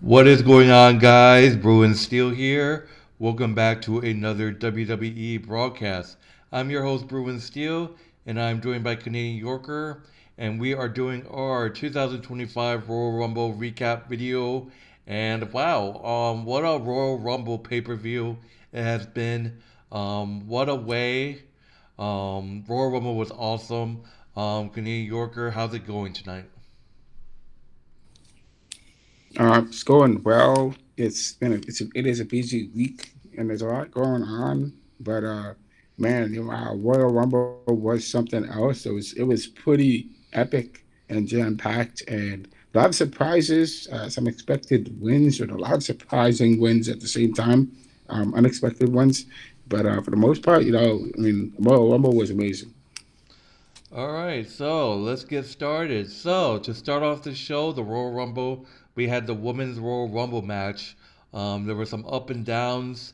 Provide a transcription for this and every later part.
What is going on, guys? Bruin Steel here. Welcome back to another WWE broadcast. I'm your host, Bruin Steel, and I'm joined by Canadian Yorker, and we are doing our 2025 Royal Rumble recap video. And wow, what a Royal Rumble pay per view it has been. What a way. Royal Rumble was awesome. Canadian Yorker, how's it going tonight? It's going well. It is a busy week, and there's a lot going on. But man, Royal Rumble was something else. It was pretty epic and jam packed, and a lot of surprises, some expected wins, and a lot of surprising wins at the same time, unexpected ones. But for the most part, Royal Rumble was amazing. All right, so let's get started. So, to start off the show, the Royal Rumble, we had the Women's Royal Rumble match. There were some up and downs.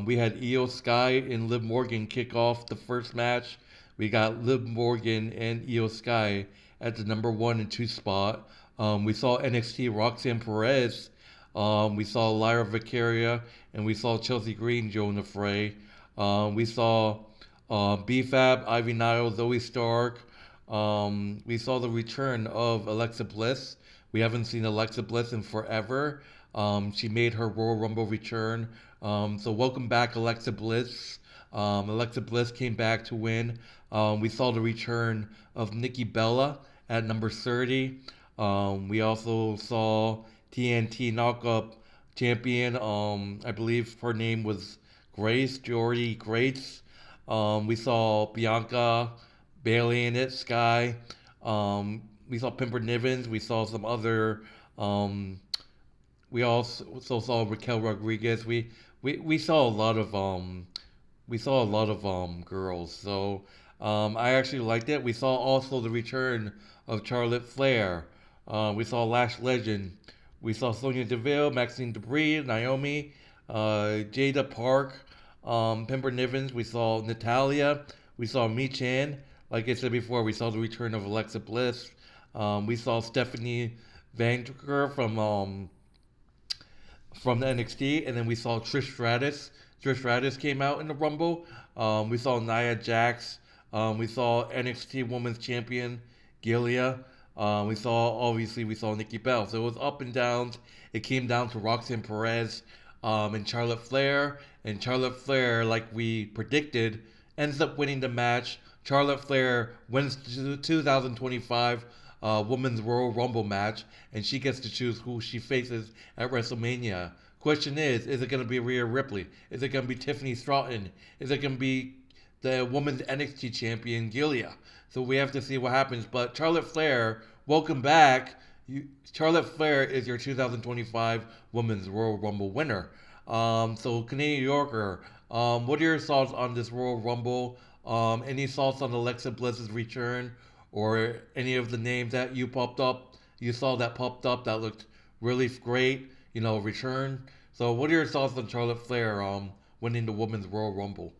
We had Io Sky and Liv Morgan kick off the first match. We got Liv Morgan and Io Sky at the number one and two spot. We saw NXT Roxanne Perez. We saw Lyra Valkyria, and we saw Chelsea Green join the fray. We saw BFAB, Ivy Nile, Zoe Stark. We saw the return of Alexa Bliss. We haven't seen Alexa Bliss in forever. She made her Royal Rumble return. So welcome back, Alexa Bliss. Alexa Bliss came back to win. We saw the return of Nikki Bella at number 30. We also saw TNT Knockup champion. I believe her name was Grace, Jordy Grace. We saw Bianca, Bailey in it, Sky. We saw Pimper Nivens. We saw some other. Um, we also saw Raquel Rodriguez. We saw a lot of girls. So I actually liked it. We saw also the return of Charlotte Flair. We saw Lash Legend. We saw Sonya Deville, Maxine Debris, Naomi, Jada Park, Pember Nivens. We saw Natalia. We saw Mi Chan. Like I said before, we saw the return of Alexa Bliss. We saw Stephanie Vanger from the NXT, and then we saw Trish Stratus. Trish Stratus came out in the Rumble. We saw Nia Jax. We saw NXT Women's Champion Gilia. We saw Nikki Bell. So it was up and downs. It came down to Roxanne Perez and Charlotte Flair. And Charlotte Flair, like we predicted, ends up winning the match. Charlotte Flair wins the 2025 Women's Royal Rumble match, and she gets to choose who she faces at WrestleMania. Question is it going to be Rhea Ripley? Is it going to be Tiffany Stratton? Is it going to be the Women's NXT Champion Gilia? So we have to see what happens. But Charlotte Flair, welcome back. Charlotte Flair is your 2025 Women's Royal Rumble winner. So Canadian Yorker, what are your thoughts on this Royal Rumble? Any thoughts on Alexa Bliss's return, or any of the names that you saw that popped up that looked really great? Return. So what are your thoughts on Charlotte Flair winning the Women's Royal Rumble?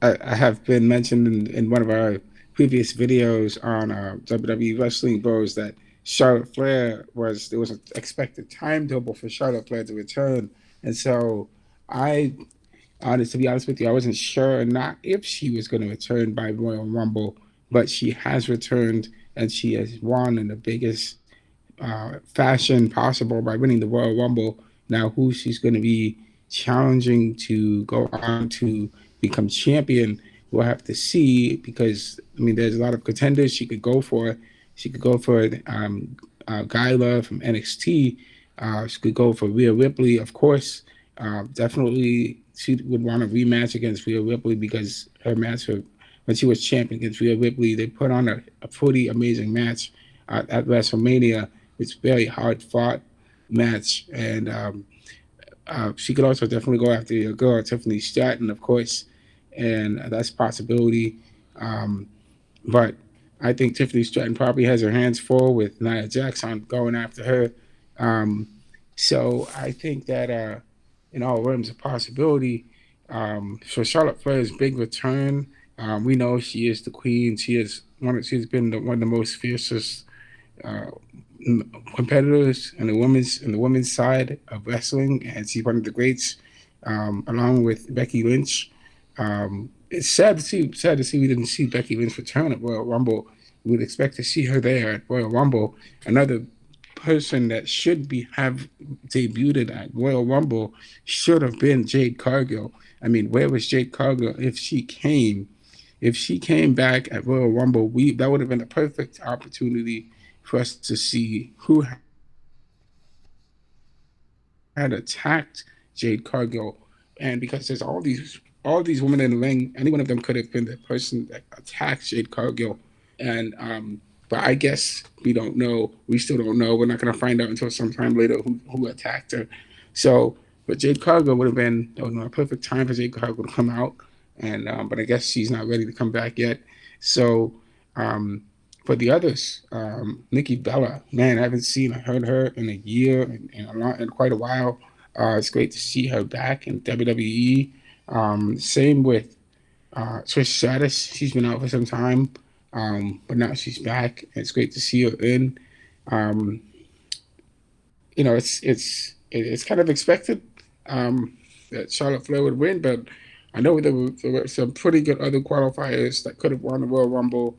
I have been mentioned in one of our previous videos on WWE Wrestling Bros that Charlotte Flair there was an expected timetable for Charlotte Flair to return, and so I, to be honest with you, I wasn't sure not if she was going to return by Royal Rumble, but she has returned and she has won in the biggest fashion possible by winning the Royal Rumble. Now, who she's going to be challenging to go on to become champion, we'll have to see because there's a lot of contenders she could go for. She could go for Gyla from NXT. She could go for Rhea Ripley, of course. Definitely, she would want a rematch against Rhea Ripley because when she was champion against Rhea Ripley, they put on a pretty amazing match at WrestleMania. It's very hard fought match, and she could also definitely go after your girl Tiffany Stratton, of course, and that's a possibility. Um, but I think Tiffany Stratton probably has her hands full with Nia Jax on going after her. Um, so I think that in all realms of possibility, for Charlotte Flair's big return, we know she is the queen. She's been one of the most fiercest uh, competitors in the women's side of wrestling, and she's one of the greats, along with Becky Lynch. It's sad to see we didn't see Becky Lynch return at Royal Rumble. We would expect to see her there at Royal Rumble. Another person that should be have debuted at Royal Rumble should have been Jade Cargill. I mean, where was Jade Cargill if she came? If she came back at Royal Rumble, we that would have been a perfect opportunity for us to see who had attacked Jade Cargill. And because there's all these women in the ring, any one of them could have been the person that attacks Jade Cargill. And but I guess we don't know. We still don't know. We're not going to find out until sometime later who attacked her. So, but Jade Cargill would have been that would have been a perfect time for Jade Cargill to come out. And but I guess she's not ready to come back yet. So for the others, Nikki Bella, man, I haven't seen or heard her in a year and in quite a while. It's great to see her back in WWE. Same with Trish Stratus. She's been out for some time, but now she's back. It's great to see her in. Um, it's kind of expected that Charlotte Flair would win, but I know there were some pretty good other qualifiers that could have won the Royal Rumble,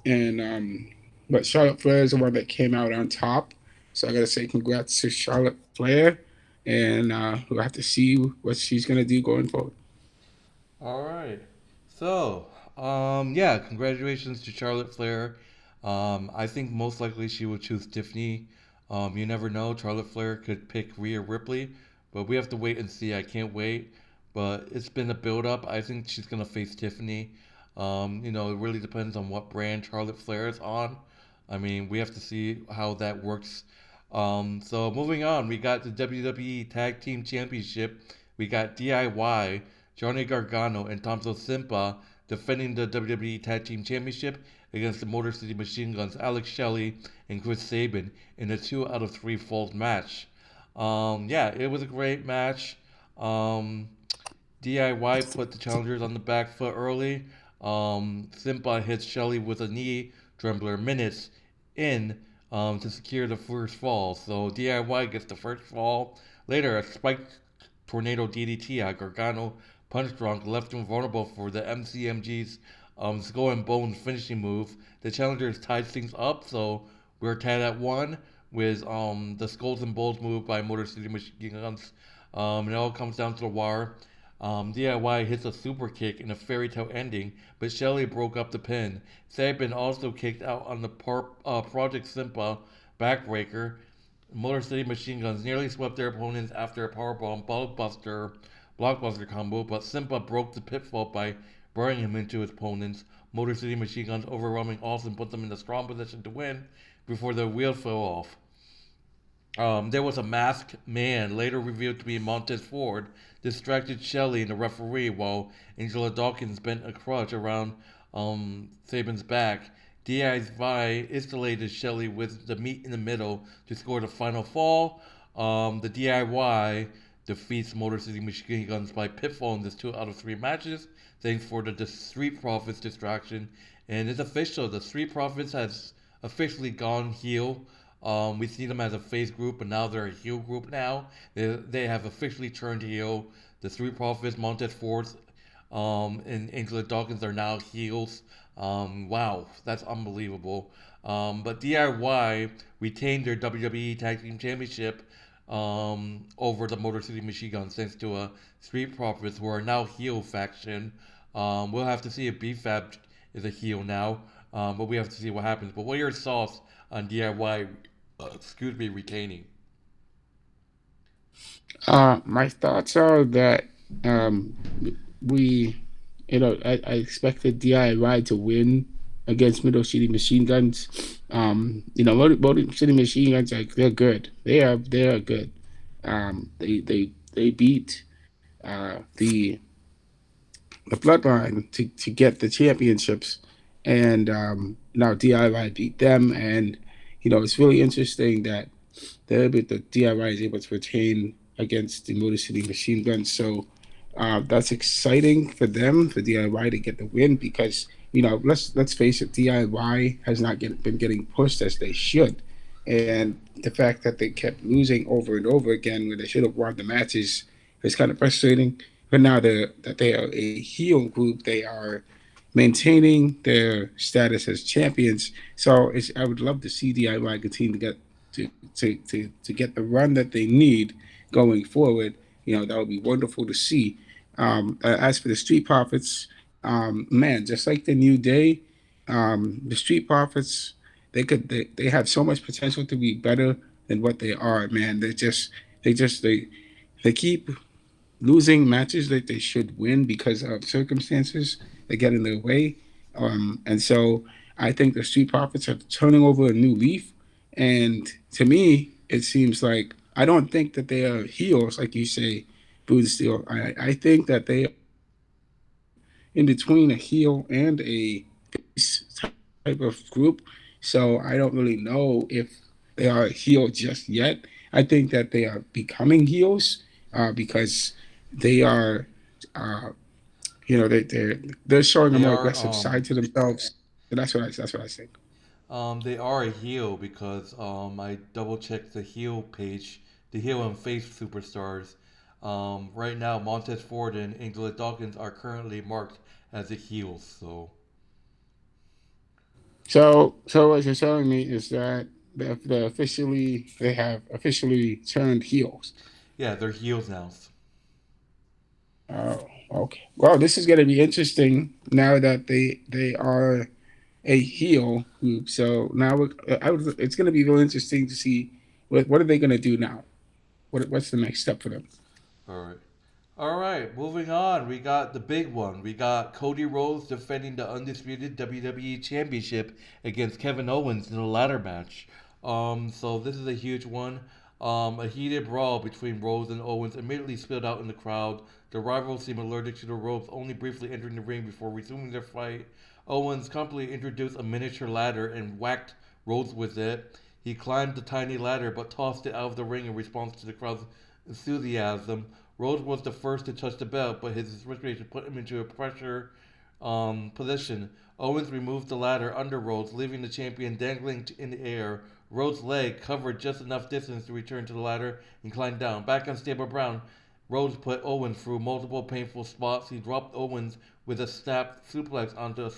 and but Charlotte Flair is the one that came out on top. So I gotta say congrats to Charlotte Flair, and we'll have to see what she's gonna do going forward. All right. So, yeah, congratulations to Charlotte Flair. I think most likely she will choose Tiffany. You never know. Charlotte Flair could pick Rhea Ripley, but we have to wait and see. I can't wait. But it's been a build up. I think she's gonna face Tiffany. It really depends on what brand Charlotte Flair is on. I mean, we have to see how that works. So moving on, we got the WWE Tag Team Championship. We got DIY, Johnny Gargano, and Tommaso Ciampa defending the WWE Tag Team Championship against the Motor City Machine Guns, Alex Shelley and Chris Sabin in a 2 out of 3 falls match. Yeah, it was a great match. Um, DIY put the challengers on the back foot early. Simpa hits Shelley with a knee trembler minutes in to secure the first fall. So DIY gets the first fall. Later, a spiked tornado DDT at Gargano punch drunk left him vulnerable for the MCMG's Skull and Bones finishing move. The challengers tied things up, so we're tied at 1 with the Skulls and Bones move by Motor City Machine Guns. It all comes down to the wire. DIY hits a super kick in a fairy tale ending, but Shelley broke up the pin. Sabin also kicked out on the Project Simpa backbreaker. Motor City Machine Guns nearly swept their opponents after a powerbomb blockbuster combo, but Simpa broke the pitfall by burning him into his opponents. Motor City Machine Guns overwhelming Austin put them in a strong position to win before the wheel fell off. There was a masked man, later revealed to be Montez Ford, distracted Shelley and the referee while Angela Dawkins bent a crutch around Sabin's back. DIY isolated Shelley with the meat in the middle to score the final fall. The DIY defeats Motor City Machine Guns by pitfall in this 2 out of 3 matches, thanks for the Street Profits distraction. And it's official, the Street Profits has officially gone heel. We see them as a face group, but now they're a heel group now. They have officially turned heel. The Street Profits, Montez Ford, and Angela Dawkins are now heels. Wow, that's unbelievable. But DIY retained their WWE Tag Team Championship over the Motor City Machine Guns thanks to a Street Profits who are now heel faction. We'll have to see if BFAB is a heel now, but we have to see what happens. But what are your thoughts on DIY, retaining? My thoughts are that um, we, I expected DIY to win against Middle City Machine Guns. Middle City Machine Guns, like, they're good. They are good. They beat the Bloodline to get the championships, and now DIY beat them. And it's really interesting that the DIY is able to retain against the Motor City Machine Guns. So that's exciting for them, for DIY to get the win, because let's face it, DIY has not been getting pushed as they should, and the fact that they kept losing over and over again when they should have won the matches is kind of frustrating. But now that they are a heel group, they are maintaining their status as champions. So I would love to see the DIY continue to get to get the run that they need going forward. That would be wonderful to see. As for the Street Profits, man, just like the New Day, the Street Profits, they have so much potential to be better than what they are. Man, they keep losing matches that they should win because of circumstances that get in their way. And so I think the Street Profits are turning over a new leaf. And to me, it seems like I don't think that they are heels, like you say, Boone Steel. I think that they are in between a heel and a face type of group. So I don't really know if they are a heel just yet. I think that they are becoming heels because they are, uh, they're showing a They more are aggressive side to themselves. So that's what I think. they are a heel because I double checked the heel page, the heel and face superstars. Right now, Montez Ford and Angela Dawkins are currently marked as the heels. So So what you're telling me is that they have officially turned heels. yeah, they're heels now. Oh, okay. Well, this is going to be interesting now that they are a heel group. So now it's going to be real interesting to see what are they going to do now. What's the next step for them? All right. All right, moving on. We got the big one. We got Cody Rhodes defending the undisputed WWE Championship against Kevin Owens in a ladder match. So this is a huge one. A heated brawl between Rhodes and Owens immediately spilled out in the crowd. The rivals seem allergic to the ropes, only briefly entering the ring before resuming their fight. Owens completely introduced a miniature ladder and whacked Rhodes with it. He climbed the tiny ladder but tossed it out of the ring in response to the crowd's enthusiasm. Rhodes was the first to touch the belt, but his frustration put him into a pressure position. Owens removed the ladder under Rhodes, leaving the champion dangling in the air. Rhodes' leg covered just enough distance to return to the ladder and climb down. Back on stable ground, Rhodes put Owens through multiple painful spots. He dropped Owens with a snap suplex onto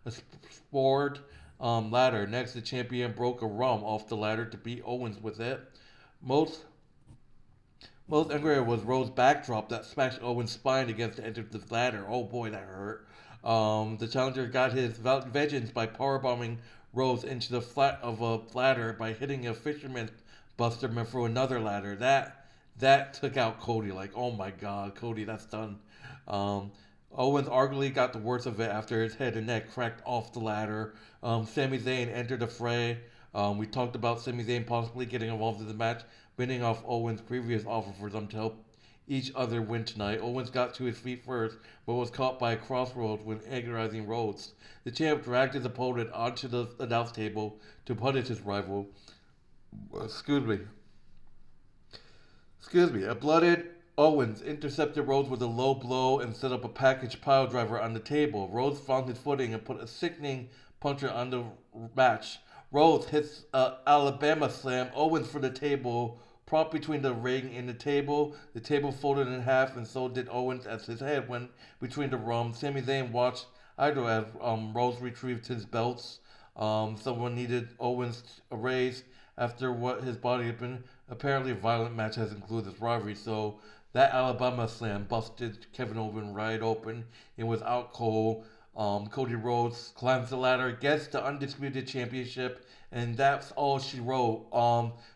a spored ladder. Next, the champion broke a rum off the ladder to beat Owens with it. Most most angry was Rhodes' backdrop that smashed Owens' spine against the edge of the ladder. Oh boy, that hurt. The challenger got his vengeance by powerbombing Rhodes into the flat of a ladder by hitting a fisherman's buster through another ladder. That took out Cody. Like, oh my god, Cody, that's done. Um, Owens arguably got the worst of it after his head and neck cracked off the ladder. Sami Zayn entered the fray. We talked about Sami Zayn possibly getting involved in the match, winning off Owens' previous offer for them to help each other win tonight. Owens got to his feet first, but was caught by a crossroads when agonizing Rhodes. The champ dragged his opponent onto the announce table to punish his rival. Excuse me. Excuse me. A blooded Owens intercepted Rhodes with a low blow and set up a package pile driver on the table. Rhodes found his footing and put a sickening puncher on the match. Rhodes hits Alabama slam Owens for the table, prop between the ring and the table. The table folded in half, and so did Owens as his head went between the rungs. Sami Zayn watched idle as Rhodes retrieved his belts. Someone needed Owens a raise after what his body had been apparently a violent match has included this rivalry. So that Alabama slam busted Kevin Owens right open and was out cold. Cody Rhodes climbs the ladder, gets the undisputed championship, and that's all she wrote.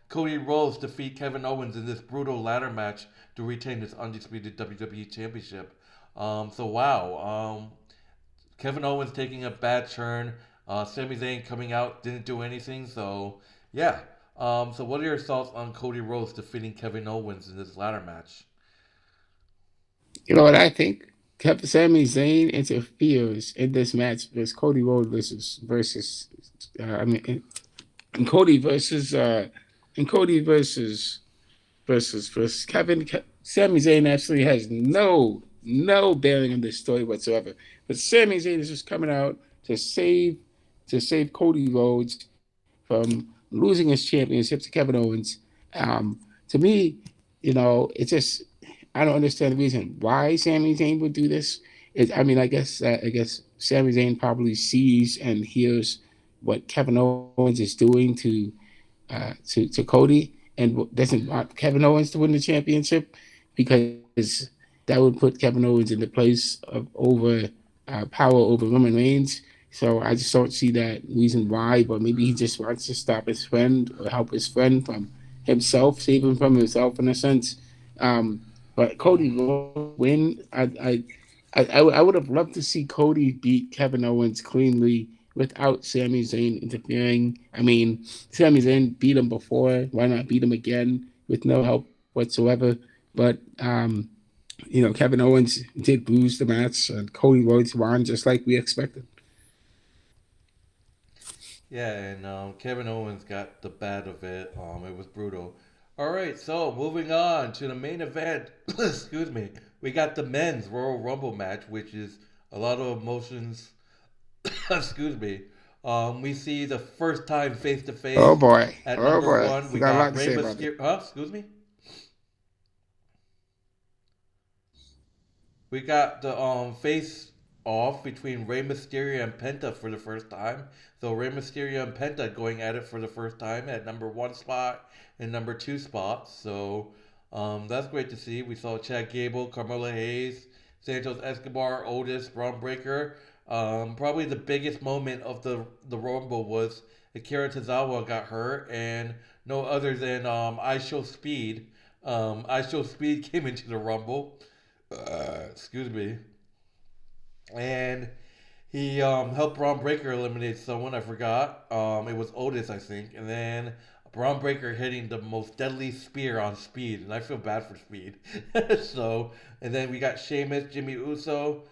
Cody Rhodes defeat Kevin Owens in this brutal ladder match to retain his undisputed WWE championship. So wow, Kevin Owens taking a bad turn. Sami Zayn coming out didn't do anything. So yeah. So what are your thoughts on Cody Rhodes defeating Kevin Owens in this ladder match? You know what I think? Sami Zayn interferes in this match versus Cody Rhodes versus I mean and Cody versus and Cody versus Kevin. Sami Zayn actually has no bearing on this story whatsoever. But Sami Zayn is just coming out to save Cody Rhodes from losing his championship to Kevin Owens. Um, to me, it just I don't understand the reason why Sami Zayn would do this. I mean, I guess Sami Zayn probably sees and hears what Kevin Owens is doing to Cody, and doesn't want Kevin Owens to win the championship because that would put Kevin Owens in the place of over power over Roman Reigns. So I just don't see that reason why. But maybe he just wants to stop his friend or help his friend from himself, save him from himself in a sense. But Cody will win. I would have loved to see Cody beat Kevin Owens cleanly without Sami Zayn interfering. I mean, Sami Zayn beat him before. Why not beat him again with no help whatsoever? But Kevin Owens did lose the match, and Cody Rhodes won just like we expected. Yeah, and Kevin Owens got the bad of it. It was brutal. All right, so moving on to the main event. Excuse me. We got the men's Royal Rumble match, which is a lot of emotions. Excuse me. We see the first time face to Oh face boy, at oh number boy, one. we We got a lot got to Rey say about it. Mysterio. Huh? Excuse me. We got the face off between Rey Mysterio and Penta for the first time. So Rey Mysterio and Penta going at it for the first time at number one spot and number two spot. So that's great to see. We saw Chad Gable, Carmelo Hayes, Santos Escobar, Otis, Braun Breaker. Probably the biggest moment of the Rumble was Akira Tozawa got hurt, and no other than I Show Speed. I Show Speed came into the Rumble. Excuse me, and he helped Braun Breaker eliminate someone. I forgot. It was Otis, I think, and then Braun Breaker hitting the most deadly spear on Speed, and I feel bad for Speed. So, and then we got Sheamus, Jimmy Uso,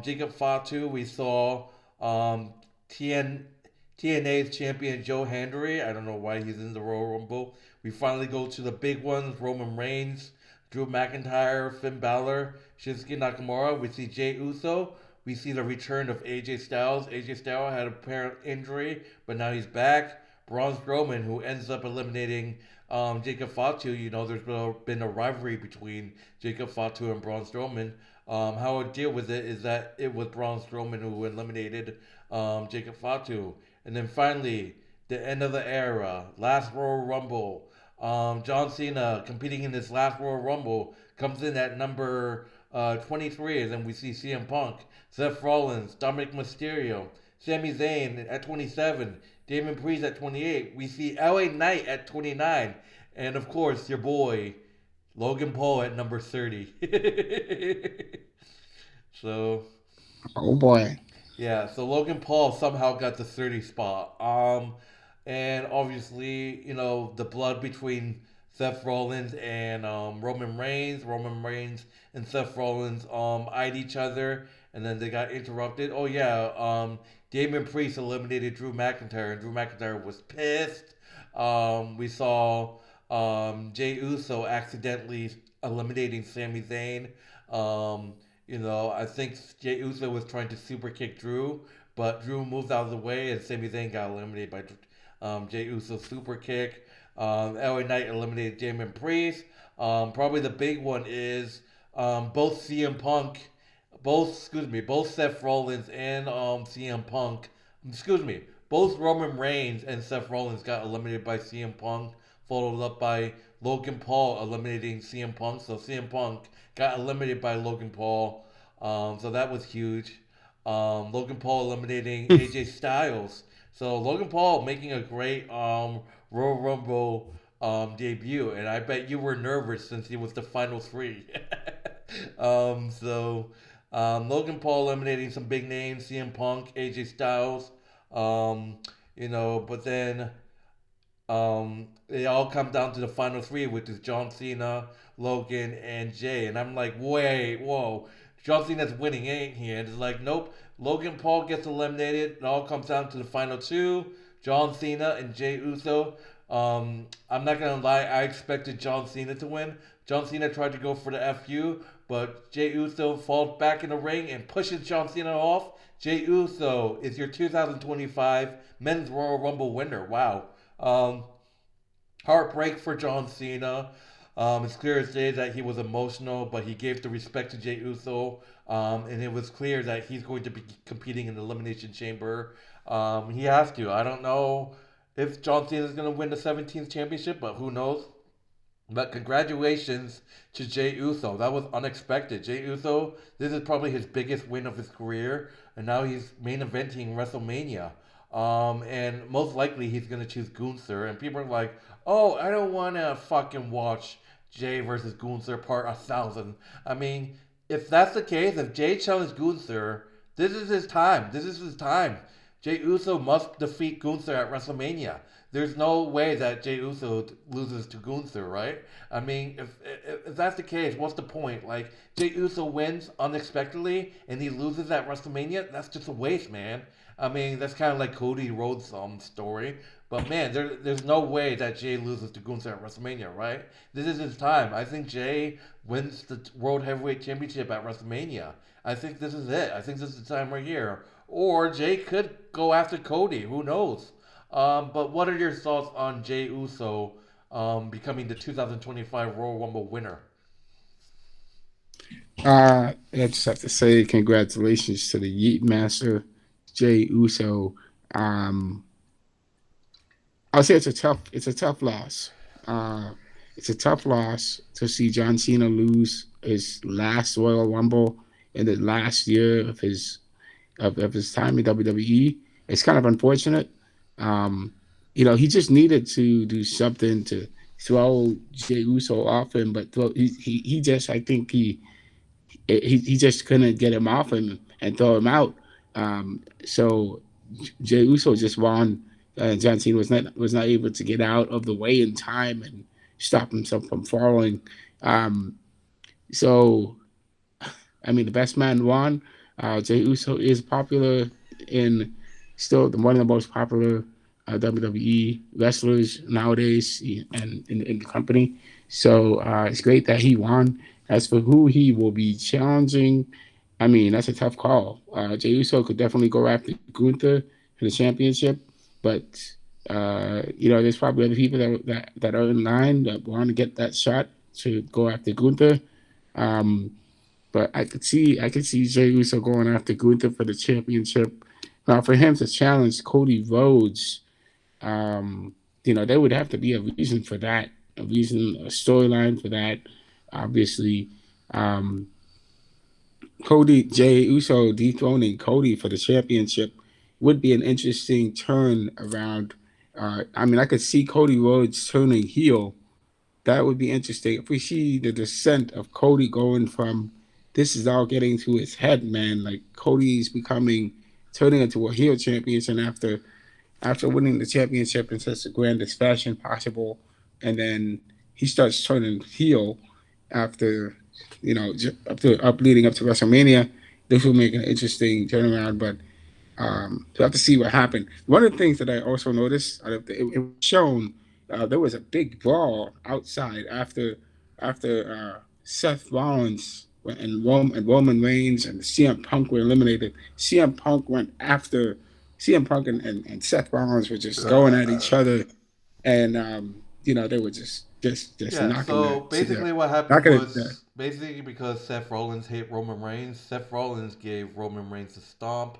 Jacob Fatu. We saw um, TN. TNA's champion Joe Hendry. I don't know why he's in the Royal Rumble. We finally go to the big ones: Roman Reigns, Drew McIntyre, Finn Balor, Shinsuke Nakamura. We see Jay Uso. We see the return of AJ Styles. AJ Styles had a apparent injury, but now he's back. Braun Strowman, who ends up eliminating Jacob Fatu. There's been a rivalry between Jacob Fatu and Braun Strowman. How I deal with it is that it was Braun Strowman who eliminated Jacob Fatu. And then finally, the end of the era, last Royal Rumble. John Cena competing in this last Royal Rumble comes in at number 23, and then we see CM Punk, Seth Rollins, Dominic Mysterio, Sami Zayn at 27, Damon Priest at 28. We see LA Knight at 29, and of course your boy Logan Paul at number 30. So Oh boy. yeah, so Logan Paul somehow got the 30 spot. And obviously, the blood between Seth Rollins and Roman Reigns. Roman Reigns and Seth Rollins eyed each other, and then they got interrupted. Oh yeah, Damon Priest eliminated Drew McIntyre, and Drew McIntyre was pissed. We saw Jey Uso accidentally eliminating Sami Zayn. Um, I think Jey Uso was trying to super kick Drew, but Drew moved out of the way, and Sami Zayn got eliminated by Jey Uso's super kick. LA Knight eliminated Damon Priest. Probably the big one is both CM Punk, both Seth Rollins and CM Punk, excuse me, both Roman Reigns and Seth Rollins got eliminated by CM Punk, followed up by Logan Paul eliminating CM Punk. So CM Punk got eliminated by Logan Paul. So that was huge. Logan Paul eliminating AJ Styles. So Logan Paul making a great Royal Rumble debut, and I bet you were nervous since he was the final three. So Logan Paul eliminating some big names: CM Punk, AJ Styles. Um, but then they all come down to the final three, which is John Cena, Logan, and Jay. And I'm like, wait, whoa. John Cena's winning, ain't he? And it's like, nope. Logan Paul gets eliminated. It all comes down to the final two, John Cena and Jay Uso. I'm not gonna lie, I expected John Cena to win. John Cena tried to go for the FU, but Jay Uso falls back in the ring and pushes John Cena off. Jay Uso is your 2025 Men's Royal Rumble winner. Wow. Um, Heartbreak for John Cena. It's clear as day that he was emotional, but he gave the respect to Jey Uso, and it was clear that he's going to be competing in the Elimination Chamber. He has to. I don't know if John Cena is going to win the 17th championship, but who knows? But congratulations to Jey Uso. That was unexpected. Jey Uso, this is probably his biggest win of his career, and now he's main eventing WrestleMania. And most likely he's gonna choose Gunther. And people are like, "Oh, I don't wanna fucking watch Jay versus Gunther part 1,000." I mean, if that's the case, if Jay challenged Gunther, this is his time. This is his time. Jey Uso must defeat Gunther at WrestleMania. There's no way that Jey Uso loses to Gunther, right? I mean, if that's the case, what's the point? Like, Jey Uso wins unexpectedly and he loses at WrestleMania? That's just a waste, man. I mean, that's kind of like Cody Rhodes' story. But man, there's no way that Jay loses to Gunther at WrestleMania, right? This is his time. I think Jay wins the World Heavyweight Championship at WrestleMania. I think this is it. I think this is the time right here. Or Jay could go after Cody. Who knows? But what are your thoughts on Jey Uso becoming the 2025 Royal Rumble winner? I just have to say congratulations to the Yeet Master, Jey Uso. Um, I'll say it's a tough loss. Uh, it's a tough loss to see John Cena lose his last Royal Rumble in the last year of his time in WWE. It's kind of unfortunate. Um, he just needed to do something to throw Jey Uso off him, but he just I think he just couldn't get him off him and throw him out. So Jey Uso just won. John Cena was not able to get out of the way in time and stop himself from falling. Um, so I mean, the best man won. Jey Uso is popular in still one of the most popular WWE wrestlers nowadays and in the company. So it's great that he won. As for who he will be challenging, I mean, that's a tough call. Jey Uso could definitely go after Gunther for the championship, but there's probably other people that are in line that want to get that shot to go after Gunther. Um, but I could see Jey Uso going after Gunther for the championship. Now, for him to challenge Cody Rhodes, there would have to be a reason for that, a storyline for that. Obviously, um, Jey Uso dethroning Cody for the championship would be an interesting turn around. I mean, I could see Cody Rhodes turning heel. That would be interesting. If we see the descent of Cody going from this is all getting to his head, man. Like Cody's turning into a heel champion after winning the championship in such the grandest fashion possible, and then he starts turning heel after up leading up to WrestleMania. This will make an interesting turnaround, but we'll have to see what happened. One of the things that I also noticed, it was shown there was a big brawl outside after Seth Rollins and Roman Reigns and CM Punk were eliminated. CM Punk went after CM Punk and Seth Rollins were just going at each other, and they were just Yeah, knocking so the basically what happened knocking it. was basically because Seth Rollins hate Roman Reigns, Seth Rollins gave Roman Reigns a stomp,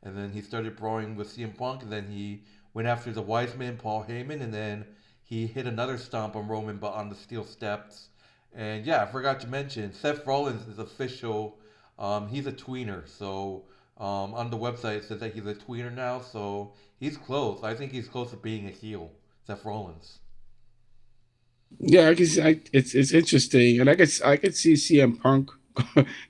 and then he started brawling with CM Punk, and then he went after the wise man Paul Heyman, and then he hit another stomp on Roman, but on the steel steps. And yeah, I forgot to mention Seth Rollins is official. He's a tweener, so on the website it says that he's a tweener now, so he's close. I think he's close to being a heel, Seth Rollins. Yeah, it's interesting, and I could see CM Punk.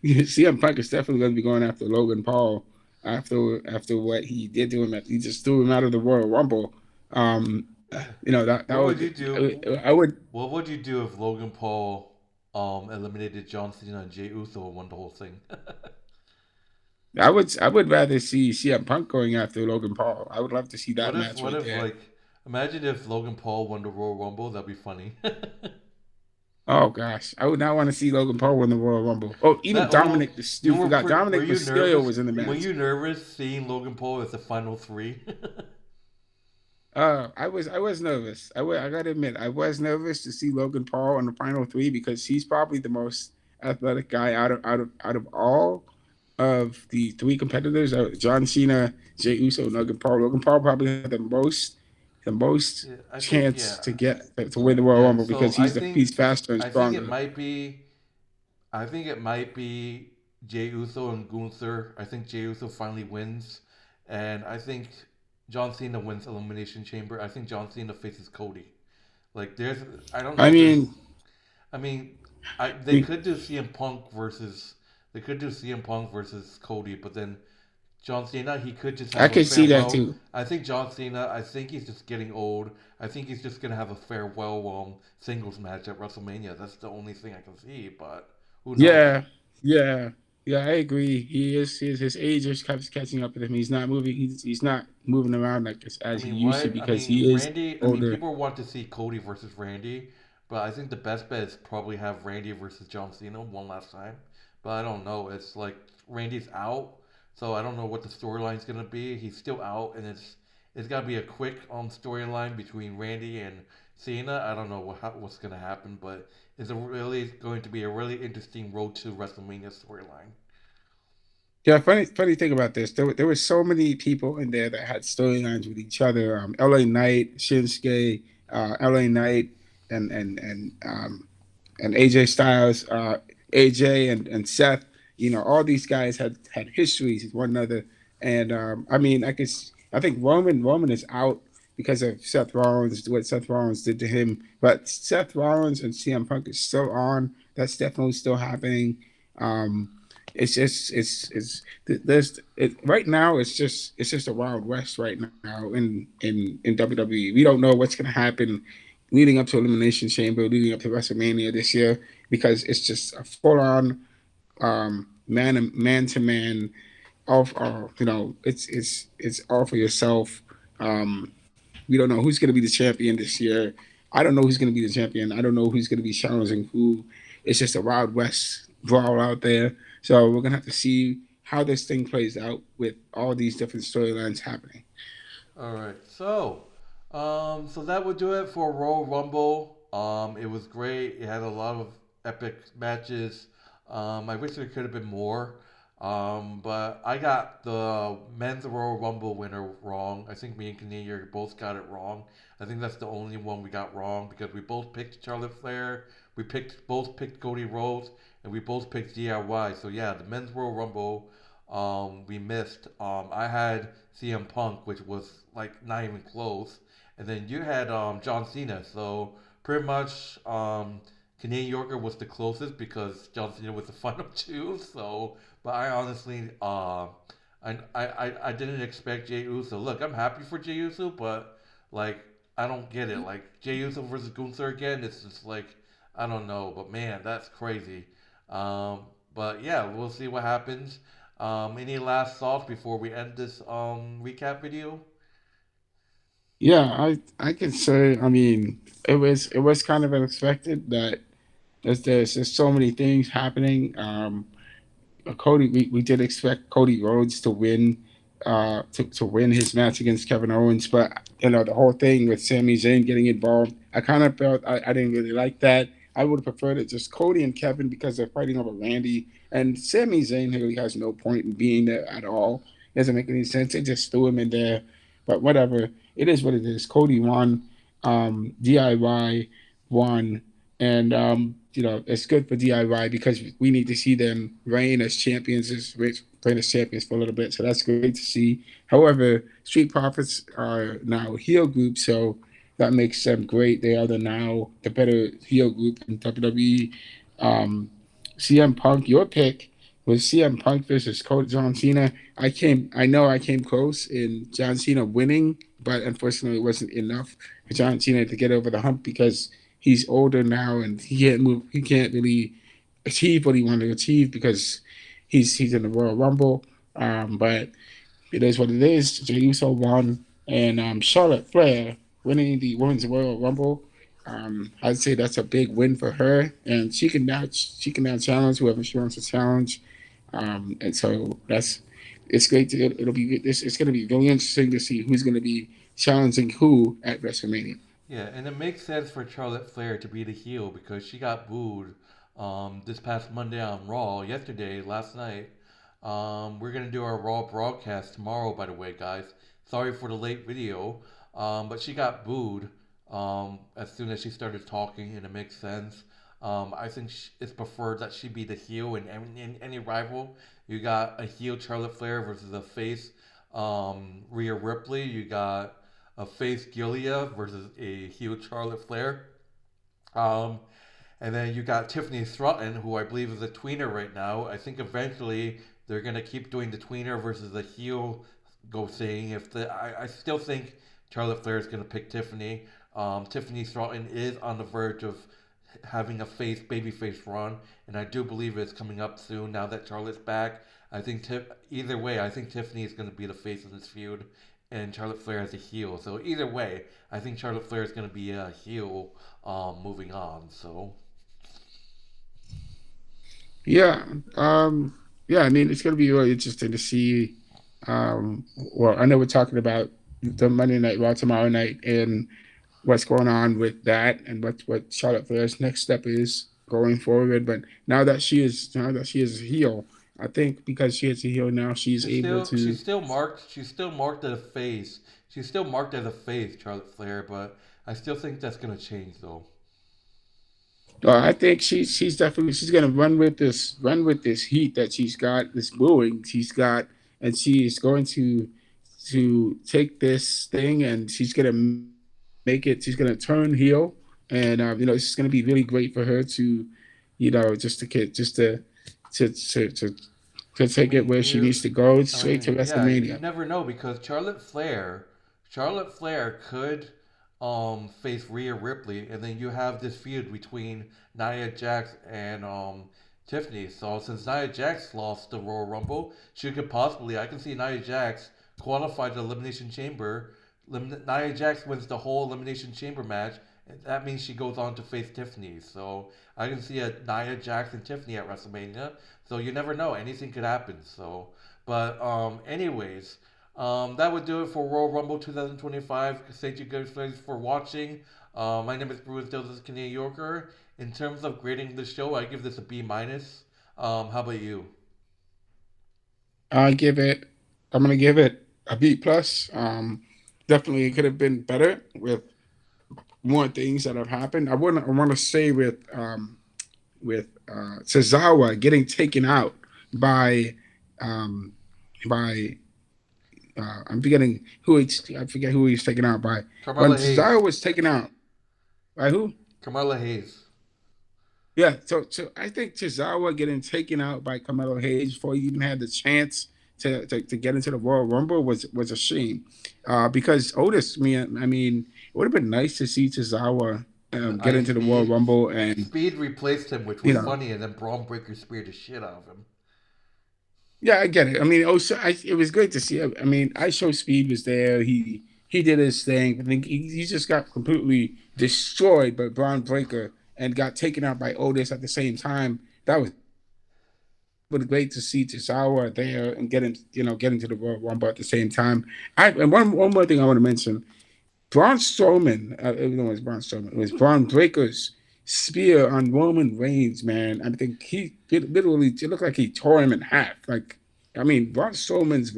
CM Punk is definitely going to be going after Logan Paul after what he did to him. He just threw him out of the Royal Rumble. Um, that What would would you do? I would What would you do if Logan Paul eliminated John Cena and Jey Uso and won the whole thing? I would rather see CM Punk going after Logan Paul. I would love to see that match What right if there. like imagine if Logan Paul won the Royal Rumble? That'd be funny. Oh gosh, I would not want to see Logan Paul win the Royal Rumble. Oh, even That well, Dominic, you forgot were Dominic you Mysterio nervous? was in the Were match. you nervous seeing Logan Paul as the final three? I was nervous. I gotta admit I was nervous to see Logan Paul on the final three because he's probably the most athletic guy out of all of the three competitors. John Cena, Jey Uso, Logan Paul. Logan Paul probably had the most Yeah, I think chance yeah, to get to win the Royal yeah. Rumble So because he's faster and I think stronger. it might be Jey Uso and Gunther. I think Jey Uso finally wins, and I think John Cena wins Elimination Chamber. I think John Cena faces Cody. Like there's, I don't know I if there's. mean, I mean, they we, could do CM Punk versus Cody, but then John Cena, he could just I have a could see that farewell. too. I think John Cena, I think he's just getting old. I think he's just gonna have a farewell singles match at WrestleMania. That's the only thing I can see, but who knows? Yeah, yeah, yeah. I agree. His age is catching up with him. He's not moving. He's not moving around like I as he mean, used to why? I because mean, he is Randy. I mean, older. people want to see Cody versus Randy, but I think the best bet is probably have Randy versus John Cena one last time. But I don't know. It's like Randy's out, so I don't know what the storyline's gonna be. He's still out, and it's gotta be a quick storyline between Randy and Cena. I don't know what's gonna happen, but it's a really going to be a really interesting road to WrestleMania storyline. Yeah, funny thing about this, there were so many people in there that had storylines with each other. L.A. Knight, Shinsuke, L.A. Knight, and AJ Styles, AJ and Seth. All these guys had histories with one another, and I mean, I think Roman is out because of Seth Rollins, what Seth Rollins did to him. But Seth Rollins and CM Punk is still on. That's definitely still happening. Um, it's just there's it right now. It's just a wild west right now in WWE. We don't know what's going to happen leading up to Elimination Chamber, leading up to WrestleMania this year, because it's just a full on man to man. Off, it's all for yourself. Um, we don't know who's going to be the champion this year. I don't know who's going to be the champion. I don't know who's going to be challenging who. It's just a Wild West brawl out there. So we're going to have to see how this thing plays out with all these different storylines happening. All right, so that would do it for Royal Rumble. It was great. It had a lot of epic matches. I wish there could have been more. But I got the men's Royal Rumble winner wrong. I think me and Canadian both got it wrong. I think that's the only one we got wrong because we both picked Charlotte Flair. We both picked Cody Rhodes, and we both picked DIY. So yeah, the men's Royal Rumble, we missed. I had CM Punk, which was like not even close, and then you had John Cena. So pretty much Canadian Yorker was the closest because John Cena was the final two. So, but I honestly I didn't expect Jey Uso. Look, I'm happy for Jey Uso, but like I don't get it. Like Jey Uso versus Gunther again, it's just like I don't know. But man, that's crazy. Um, but yeah, we'll see what happens. Any last thoughts before we end this recap video? Yeah, I can say. I mean, it was kind of unexpected that there's just so many things happening. Cody, we did expect Cody Rhodes to win, to win his match against Kevin Owens, but the whole thing with Sami Zayn getting involved, I kind of felt I didn't really like that. I would have preferred it just Cody and Kevin because they're fighting over Randy, and Sami Zayn really has no point in being there at all. It doesn't make any sense. They just threw him in there, but whatever. It is what it is. Cody won. DIY won. And it's good for DIY because we need to see them reign as champions for a little bit. So that's great to see. However, Street Profits are now a heel group, so that makes them great. They are now the better heel group in WWE. Um, CM Punk, your pick was CM Punk versus Coach John Cena. I know I came close in John Cena winning, but unfortunately it wasn't enough for John Cena to get over the hump because he's older now and he can't move. He can't really achieve what he wanted to achieve because he's in the Royal Rumble. But it is what it is. Jey Uso won, and Charlotte Flair winning the Women's Royal Rumble. I'd say that's a big win for her, and she can now challenge whoever she wants to challenge. And so it's great to it'll be it's going to be really interesting to see who's going to be challenging who at WrestleMania. Yeah, and it makes sense for Charlotte Flair to be the heel because she got booed this past Monday on Raw, yesterday, last night. We're going to do our Raw broadcast tomorrow, by the way, guys. Sorry for the late video, but she got booed as soon as she started talking, and it makes sense. I think it's preferred that she be the heel in any rival. You got a heel Charlotte Flair versus a face Rhea Ripley. You got a face Gilia versus a heel Charlotte Flair. Um, and then you got Tiffany Stratton, who I believe is a tweener right now. I think eventually they're gonna keep doing the tweener versus the heel go thing. I still think Charlotte Flair is gonna pick Tiffany. Tiffany Stratton is on the verge of having a babyface run, and I do believe it's coming up soon now that Charlotte's back. I think either way, I think Tiffany is going to be the face of this feud, and Charlotte Flair is a heel. So either way, I think Charlotte Flair is going to be a heel moving on. So Yeah, yeah. I mean, it's going to be really interesting to see. Well, I know we're talking about the Monday Night Raw tomorrow night and what's going on with that and what Charlotte Flair's next step is going forward. But now that she is a heel, I think because she is a heel now, she's able to. she's still marked as a face. She's still marked as a face, Charlotte Flair, but I still think that's going to change though. I think she's definitely she's gonna run with this heat that she's got, this booing she's got, and she's going to take this thing and she's gonna make it. She's gonna turn heel, and it's gonna be really great for her to, just to get to to to, to I take it mean, where she needs to go straight to yeah, you WrestleMania. never know because Charlotte Flair could face Rhea Ripley, and then you have this feud between Nia Jax and Tiffany. So since Nia Jax lost the Royal Rumble, she could possibly I can see Nia Jax qualify the Elimination Chamber. Nia Jax wins the whole Elimination Chamber match. And that means she goes on to face Tiffany. So I can see a Nia Jax and Tiffany at WrestleMania. So you never know; anything could happen. So, but anyways, that would do it for Royal Rumble 2025. Thank you guys for watching. My name is Bruce Dills, this is Canadian Yorker. In terms of grading the show, I give this a B minus. How about you? I give it. I'm gonna give it a B plus. Definitely, it could have been better with more things that have happened. I want to say with Tozawa getting taken out by um, by I'm forgetting I forget who he's taken out by. When Carmella Tozawa Hayes. was taken out by who? Carmella Hayes. Yeah, so I think Tozawa getting taken out by Carmelo Hayes before he even had the chance to get into the Royal Rumble was a shame. Because Otis, I mean, it would have been nice to see Tozawa get I into the Royal Rumble and Speed replaced him, which you was know funny, and then Braun Breaker speared the shit out of him. yeah, I get it. I mean, also, it was great to see. I mean, I show Speed was there. He did his thing. I think he just got completely destroyed by Braun Breaker and got taken out by Otis at the same time. That was great to see Tozawa there and get into the Royal Rumble at the same time. And one more thing I want to mention: Braun Strowman. It was Braun Strowman. It was Braun Breaker's spear on Roman Reigns. Man, I think he literally it looked like he tore him in half. Like, I mean, Braun Strowman's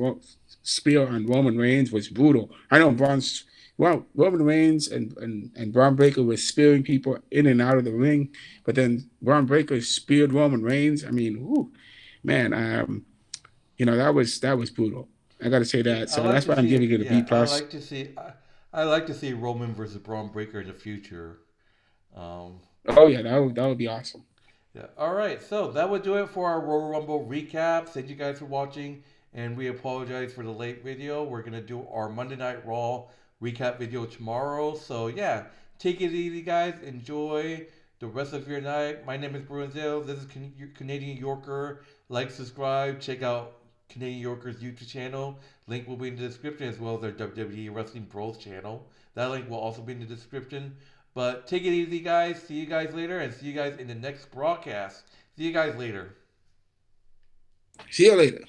spear on Roman Reigns was brutal. I know Roman Reigns and Braun Breaker were spearing people in and out of the ring, but then Braun Breaker speared Roman Reigns. I mean, whew, man, that was brutal. I got to say Yeah, that. So that's why I'm giving it a B plus. I like to see Roman versus Braun Breaker in the future. Um, Oh yeah, that would be awesome. yeah. All right. So that would do it for our Royal Rumble recap. Thank you guys for watching, and we apologize for the late video. We're gonna do our Monday Night Raw recap video tomorrow. So yeah, take it easy, guys. Enjoy the rest of your night. My name is Brunzel. This is Canadian Yorker. Like, subscribe, check out Canadian Yorker's YouTube channel. Link will be in the description as well as their WWE Wrestling Bros channel. That link will also be in the description. But take it easy, guys. See you guys later, and see you guys in the next broadcast. See you guys later. See you later.